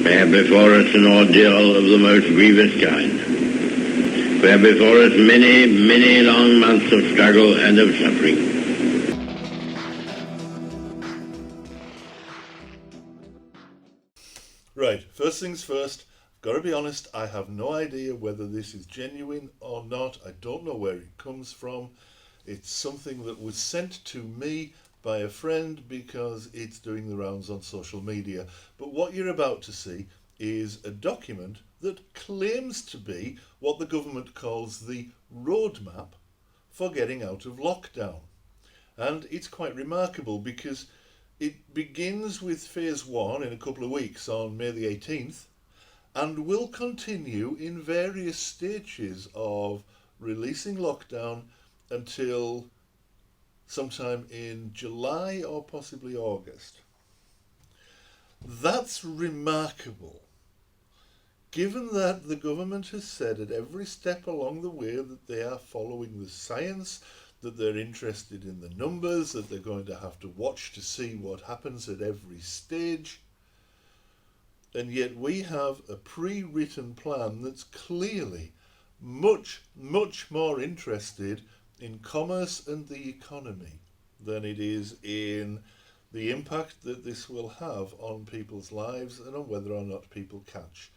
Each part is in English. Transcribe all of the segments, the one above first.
We have before us an ordeal of the most grievous kind. We have before us many, many long months of struggle and of suffering. Right, first things first, got to be honest, I have no idea whether this is genuine or not. I don't know where it comes from. It's something that was sent to me by a friend because it's doing the rounds on social media. But what you're about to see is a document that claims to be what the government calls the roadmap for getting out of lockdown. And it's quite remarkable because it begins with phase 1 in a couple of weeks on May the 18th and will continue in various stages of releasing lockdown until sometime in July or possibly August. That's remarkable, given that the government has said at every step along the way that they are following the science, that they're interested in the numbers, that they're going to have to watch to see what happens at every stage. And yet we have a pre-written plan that's clearly much, much more interested in commerce and the economy than it is in the impact that this will have on people's lives and on whether or not people catch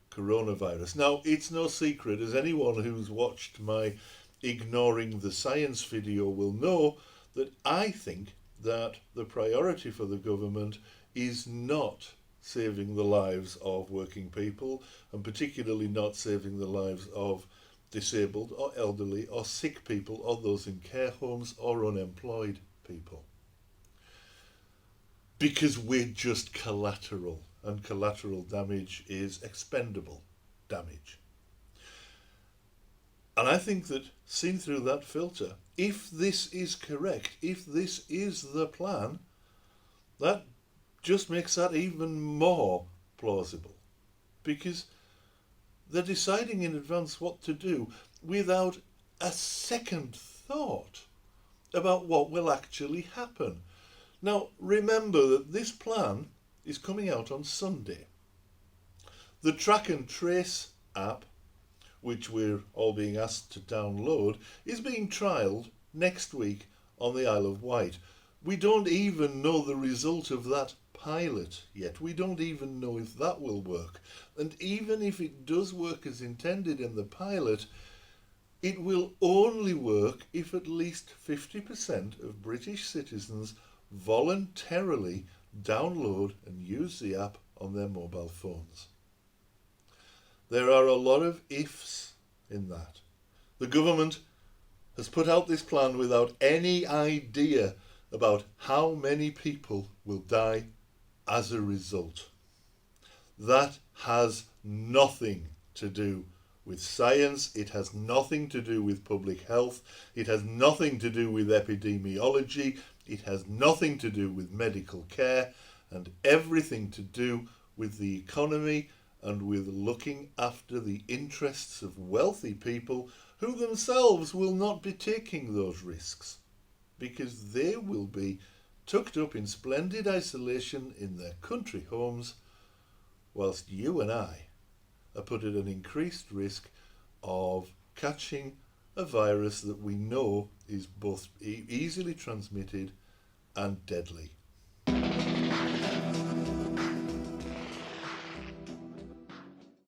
coronavirus. Now, it's no secret, as anyone who's watched my Ignoring the Science video will know, that I think that the priority for the government is not saving the lives of working people, and particularly not saving the lives of disabled or elderly or sick people or those in care homes or unemployed people. Because we're just collateral, and collateral damage is expendable damage. And I think that seen through that filter, if this is correct, if this is the plan, that just makes that even more plausible. Because they're deciding in advance what to do without a second thought about what will actually happen. Now, remember that this plan is coming out on Sunday. The Track and Trace app, which we're all being asked to download, is being trialled next week on the Isle of Wight. We don't even know the result of that pilot yet. We don't even know if that will work. And even if it does work as intended in the pilot, it will only work if at least 50% of British citizens voluntarily download and use the app on their mobile phones. There are a lot of ifs in that. The government has put out this plan without any idea about how many people will die as a result. That has nothing to do with science, it has nothing to do with public health, it has nothing to do with epidemiology, it has nothing to do with medical care, and everything to do with the economy and with looking after the interests of wealthy people who themselves will not be taking those risks, because they will be tucked up in splendid isolation in their country homes, whilst you and I are put at an increased risk of catching a virus that we know is both easily transmitted and deadly.